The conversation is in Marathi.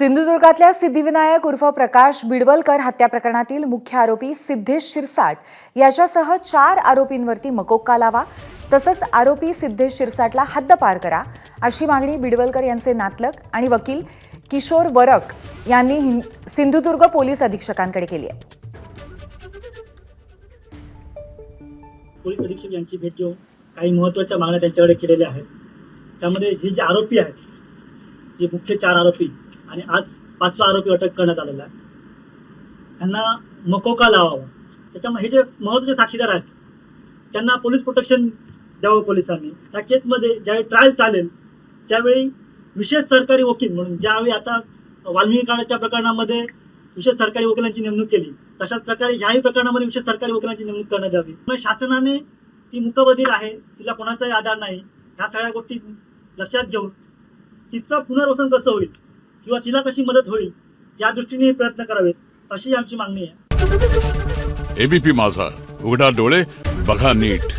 सिंधुदुर्गातल्या सिद्धिविनायक उर्फ प्रकाश बिडवलकर हत्या प्रकरणातील मुख्य आरोपी सिद्धेश शिरसाट याच्यासह 4 आरोपींवरती मकोक्का लावा, तसंच आरोपी सिद्धेश शिरसाटला हद्दपार करा, अशी मागणी बिडवलकर यांचे नातलग आणि वकील किशोर वरक यांनी सिंधुदुर्ग पोलीस अधीक्षकांकडे केली आहे. पोलीस अधीक्षक यांची भेट घेऊन काही महत्त्वाच्या मागण्या त्यांच्याकडे केलेल्या आहेत. त्यामध्ये जे आरोपी आहेत, जे मुख्य 4 आरोपी आणि आज 5वा आरोपी अटक करण्यात आलेला आहे, त्यांना मकोका लावावा. त्याच्यामुळे हे जे महत्त्वाचे साक्षीदार आहेत त्यांना पोलीस प्रोटेक्शन द्यावं पोलिसांनी. त्या केसमध्ये ज्यावेळी ट्रायल चालेल त्यावेळी विशेष सरकारी वकील म्हणून, ज्यावेळी आता वाल्मिकी कांडाच्या प्रकरणामध्ये विशेष सरकारी वकिलांची नेमणूक केली, तशाच प्रकारे ह्याही प्रकरणामध्ये विशेष सरकारी वकिलांची नेमणूक करण्यात यावी. त्यामुळे शासनाने ती मुकबधीर आहे, तिला कोणाचाही आधार नाही, ह्या सगळ्या गोष्टी लक्षात घेऊन तिचं पुनर्वसन कसं होईल किंवा तिला कशी मदत होईल या दृष्टीने प्रयत्न करावेत, अशी आमची मागणी आहे. एबीपी माझा, उघडा डोळे बघा नीट.